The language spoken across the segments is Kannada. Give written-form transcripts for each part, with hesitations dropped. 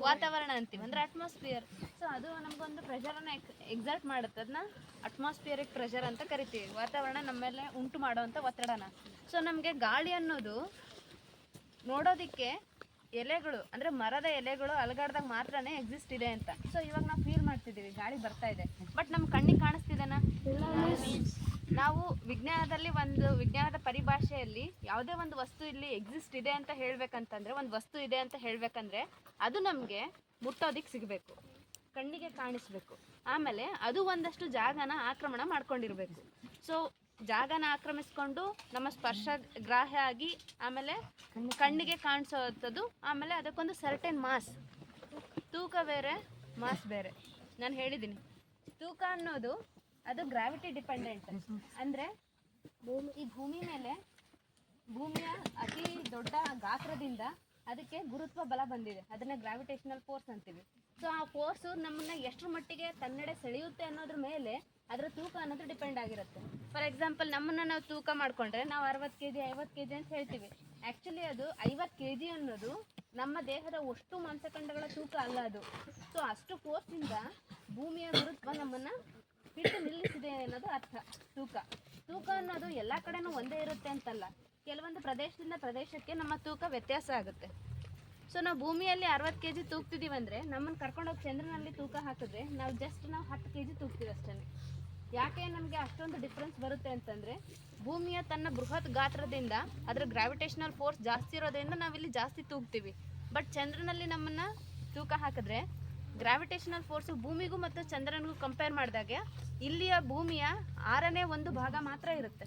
ವಾತಾವರಣ ಅಂತೀವಿ, ಅಂದರೆ ಅಟ್ಮಾಸ್ಫಿಯರ್. ಸೊ ಅದು ನಮಗೊಂದು ಪ್ರೆಷರನ್ನು ಎಕ್ಸರ್ಟ್ ಮಾಡುತ್ತೆ, ಅದನ್ನ ಅಟ್ಮಾಸ್ಫಿಯರಿಕ್ ಪ್ರೆಷರ್ ಅಂತ ಕರಿತೀವಿ. ವಾತಾವರಣ ನಮ್ಮ ಮೇಲೆ ಉಂಟು ಮಾಡುವಂಥ ಒತ್ತಡನ. ಸೊ ನಮಗೆ ಗಾಳಿ ಅನ್ನೋದು ನೋಡೋದಕ್ಕೆ ಎಲೆಗಳು, ಅಂದರೆ ಮರದ ಎಲೆಗಳು ಅಲಗಾಡ್ದಾಗ ಮಾತ್ರನೇ ಎಕ್ಸಿಸ್ಟ್ ಇದೆ ಅಂತ. ಸೊ ಇವಾಗ ನಾವು ಫೀಲ್ ಮಾಡ್ತಿದ್ದೀವಿ ಗಾಳಿ ಬರ್ತಾ ಇದೆ, ಬಟ್ ನಮ್ಮ ಕಣ್ಣಿಗೆ ಕಾಣಿಸ್ತಿದೆನಾ? ನಾವು ವಿಜ್ಞಾನದ ಪರಿಭಾಷೆಯಲ್ಲಿ ಯಾವುದೇ ಒಂದು ವಸ್ತು ಇಲ್ಲಿ ಎಕ್ಸಿಸ್ಟ್ ಇದೆ ಅಂತ ಹೇಳ್ಬೇಕಂತಂದ್ರೆ, ಒಂದು ವಸ್ತು ಇದೆ ಅಂತ ಹೇಳ್ಬೇಕಂದ್ರೆ ಅದು ನಮಗೆ ಮುಟ್ಟೋದಿಕ್ಕೆ ಸಿಗಬೇಕು, ಕಣ್ಣಿಗೆ ಕಾಣಿಸ್ಬೇಕು. ಆಮೇಲೆ ಅದು ಒಂದಷ್ಟು ಜಾಗನ ಆಕ್ರಮಣ ಮಾಡ್ಕೊಂಡಿರ್ಬೇಕು. ಸೊ ಜಾಗನ ಆಕ್ರಮಿಸ್ಕೊಂಡು ನಮ್ಮ ಸ್ಪರ್ಶ ಗ್ರಾಹ್ಯ ಆಗಿ ಆಮೇಲೆ ಕಣ್ಣಿಗೆ ಕಾಣಿಸೋವಂಥದ್ದು. ಆಮೇಲೆ ಅದಕ್ಕೊಂದು ಸರ್ಟೆನ್ ಮಾಸ್, ತೂಕ ಬೇರೆ ಮಾಸ್ ಬೇರೆ. ನಾನು ಹೇಳಿದ್ದೀನಿ, ತೂಕ ಅನ್ನೋದು ಅದು ಗ್ರಾವಿಟಿ ಡಿಪೆಂಡೆಂಟ್. ಅಂದರೆ ಈ ಭೂಮಿ ಮೇಲೆ ಭೂಮಿಯ ಅತಿ ದೊಡ್ಡ ಗಾತ್ರದಿಂದ ಅದಕ್ಕೆ ಗುರುತ್ವ ಬಲ ಬಂದಿದೆ, ಅದನ್ನ ಗ್ರಾವಿಟೇಷನಲ್ ಫೋರ್ಸ್ ಅಂತೀವಿ. ಸೊ ಆ ಫೋರ್ಸು ನಮ್ಮನ್ನ ಎಷ್ಟರ ಮಟ್ಟಿಗೆ ತನ್ನೆಡೆ ಸೆಳೆಯುತ್ತೆ ಅನ್ನೋದ್ರ ಮೇಲೆ ಅದರ ತೂಕ ಅನ್ನೋದು ಡಿಪೆಂಡ್ ಆಗಿರುತ್ತೆ. ಫಾರ್ ಎಕ್ಸಾಂಪಲ್, ನಮ್ಮನ್ನು ನಾವು ತೂಕ ಮಾಡಿಕೊಂಡ್ರೆ ನಾವು 60 kg 50 kg ಅಂತ ಹೇಳ್ತೀವಿ. ಆ್ಯಕ್ಚುಲಿ ಅದು 50 kg ಅನ್ನೋದು ನಮ್ಮ ದೇಹದ ಅಷ್ಟು ಮಾಂಸಖಂಡಗಳ ತೂಕ ಅಲ್ಲ ಅದು. ಸೊ ಅಷ್ಟು ಫೋರ್ಸಿಂದ ಭೂಮಿಯ ಗುರುತ್ವ ನಮ್ಮನ್ನು ಹಿಡಿದು ನಿಲ್ಲಿಸಿದೆ ಅನ್ನೋದು ಅರ್ಥ. ತೂಕ ಅನ್ನೋದು ಎಲ್ಲ ಕಡೆನೂ ಒಂದೇ ಇರುತ್ತೆ ಅಂತಲ್ಲ, ಕೆಲವೊಂದು ಪ್ರದೇಶದಿಂದ ಪ್ರದೇಶಕ್ಕೆ ನಮ್ಮ ತೂಕ ವ್ಯತ್ಯಾಸ ಆಗುತ್ತೆ. ಸೊ ನಾವು ಭೂಮಿಯಲ್ಲಿ 60 kg ತೂಗ್ತಿದ್ದೀವಿ ಅಂದರೆ ನಮ್ಮನ್ನು ಕರ್ಕೊಂಡೋಗಿ ಚಂದ್ರನಲ್ಲಿ ತೂಕ ಹಾಕಿದ್ರೆ ನಾವು 10 kg ತೂಗ್ತೀವಿ ಅಷ್ಟೇ. ಯಾಕೆ ನಮಗೆ ಅಷ್ಟೊಂದು ಡಿಫ್ರೆನ್ಸ್ ಬರುತ್ತೆ ಅಂತಂದರೆ, ಭೂಮಿಯ ತನ್ನ ಬೃಹತ್ ಗಾತ್ರದಿಂದ ಅದರ ಗ್ರಾವಿಟೇಷನಲ್ ಫೋರ್ಸ್ ಜಾಸ್ತಿ ಇರೋದ್ರಿಂದ ನಾವಿಲ್ಲಿ ಜಾಸ್ತಿ ತೂಗ್ತೀವಿ. ಬಟ್ ಚಂದ್ರನಲ್ಲಿ ನಮ್ಮನ್ನು ತೂಕ ಹಾಕಿದ್ರೆ ಗ್ರಾವಿಟೇಷನಲ್ ಫೋರ್ಸು ಭೂಮಿಗೂ ಮತ್ತು ಚಂದ್ರನಿಗೂ ಕಂಪೇರ್ ಮಾಡಿದಾಗ ಇಲ್ಲಿಯ ಭೂಮಿಯ 6ನೇ 1 ಭಾಗ ಮಾತ್ರ ಇರುತ್ತೆ.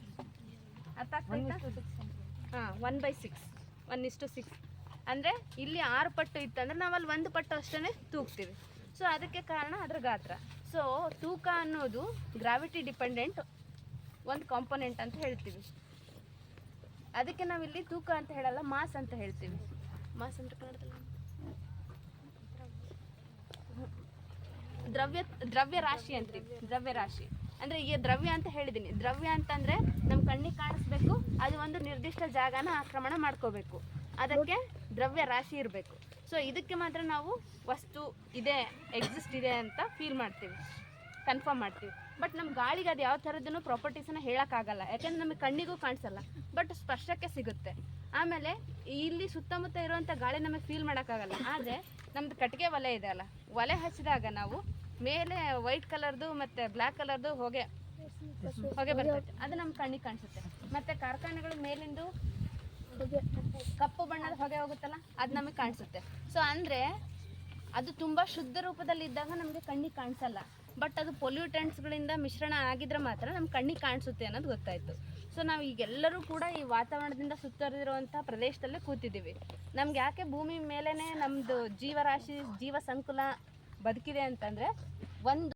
ಅರ್ಥ ಆಗ್ತಾಯ್ತಾ? 1/6 1:6. ಅಂದರೆ ಇಲ್ಲಿ 6 ಪಟ್ಟು ಇತ್ತಂದ್ರೆ ನಾವಲ್ಲಿ 1 ಪಟ್ಟು ಅಷ್ಟೇ ತೂಗ್ತೀವಿ. ಸೊ ಅದಕ್ಕೆ ಕಾರಣ ಅದರ ಗಾತ್ರ. ಸೊ ತೂಕ ಅನ್ನೋದು ಗ್ರಾವಿಟಿ ಡಿಪೆಂಡೆಂಟ್ ಒಂದು ಕಾಂಪೊನೆಂಟ್ ಅಂತ ಹೇಳ್ತೀವಿ. ಅದಕ್ಕೆ ನಾವಿಲ್ಲಿ ತೂಕ ಅಂತ ಹೇಳಲ್ಲ, ಮಾಸ್ ಅಂತ ಹೇಳ್ತೀವಿ. ಮಾಸ್ ಅಂತ ಕನ್ನಡದಲ್ಲಿ ದ್ರವ್ಯ ರಾಶಿ ಅಂತೀವಿ. ದ್ರವ್ಯ ರಾಶಿ ಅಂದರೆ ಈಗ ದ್ರವ್ಯ ಅಂತ ಹೇಳಿದ್ದೀನಿ. ದ್ರವ್ಯ ಅಂತಂದರೆ ನಮ್ಮ ಕಣ್ಣಿಗೆ ಕಾಣಿಸ್ಬೇಕು, ಅದು ಒಂದು ನಿರ್ದಿಷ್ಟ ಜಾಗನ ಆಕ್ರಮಣ ಮಾಡ್ಕೋಬೇಕು, ಅದಕ್ಕೆ ದ್ರವ್ಯ ರಾಶಿ ಇರಬೇಕು. ಸೊ ಇದಕ್ಕೆ ಮಾತ್ರ ನಾವು ವಸ್ತು ಇದೆ, ಎಕ್ಸಿಸ್ಟ್ ಇದೆ ಅಂತ ಫೀಲ್ ಮಾಡ್ತೀವಿ, ಕನ್ಫರ್ಮ್ ಮಾಡ್ತೀವಿ. ಬಟ್ ನಮ್ಮ ಗಾಳಿಗೆ ಅದು ಯಾವ ಥರದ್ದೂ ಪ್ರಾಪರ್ಟೀಸನ್ನು ಹೇಳೋಕ್ಕಾಗಲ್ಲ, ಯಾಕೆಂದರೆ ನಮಗೆ ಕಣ್ಣಿಗೂ ಕಾಣಿಸಲ್ಲ, ಬಟ್ ಸ್ಪರ್ಶಕ್ಕೆ ಸಿಗುತ್ತೆ. ಆಮೇಲೆ ಇಲ್ಲಿ ಸುತ್ತಮುತ್ತ ಇರುವಂಥ ಗಾಳಿ ನಮಗೆ ಫೀಲ್ ಮಾಡೋಕ್ಕಾಗಲ್ಲ. ಆದರೆ ನಮ್ಮದು ಕಟ್ಟಿಗೆ ಒಲೆ ಇದೆ ಅಲ್ಲ, ಒಲೆ ಹಚ್ಚಿದಾಗ ನಾವು ಮೇಲೆ ವೈಟ್ ಕಲರ್ದು ಮತ್ತು ಬ್ಲ್ಯಾಕ್ ಕಲರ್ದು ಹೊಗೆ ಬರ್ತೈತೆ, ಅದು ನಮ್ಮ ಕಣ್ಣಿಗೆ ಕಾಣಿಸುತ್ತೆ. ಮತ್ತು ಕಾರ್ಖಾನೆಗಳು ಮೇಲಿಂದು ಕಪ್ಪು ಬಣ್ಣದ ಹೊಗೆ ಹೋಗುತ್ತಲ್ಲ, ಅದು ನಮಗೆ ಕಾಣಿಸುತ್ತೆ. ಸೊ ಅಂದರೆ ಅದು ತುಂಬ ಶುದ್ಧ ರೂಪದಲ್ಲಿ ಇದ್ದಾಗ ನಮಗೆ ಕಣ್ಣಿಗೆ ಕಾಣಿಸಲ್ಲ, ಬಟ್ ಅದು ಪೊಲ್ಯೂಟೆಂಟ್ಸ್ಗಳಿಂದ ಮಿಶ್ರಣ ಆಗಿದ್ರೆ ಮಾತ್ರ ನಮ್ಮ ಕಣ್ಣಿಗೆ ಕಾಣಿಸುತ್ತೆ ಅನ್ನೋದು ಗೊತ್ತಾಯಿತು. ಸೊ ನಾವು ಈಗೆಲ್ಲರೂ ಕೂಡ ಈ ವಾತಾವರಣದಿಂದ ಸುತ್ತರಿದಿರುವಂಥ ಪ್ರದೇಶದಲ್ಲೇ ಕೂತಿದ್ದೀವಿ. ನಮ್ಗೆ ಯಾಕೆ ಭೂಮಿ ಮೇಲೇ ನಮ್ಮದು ಜೀವರಾಶಿ ಜೀವ ಸಂಕುಲ ಬದುಕಿದೆ ಅಂತಂದರೆ, ಒಂದು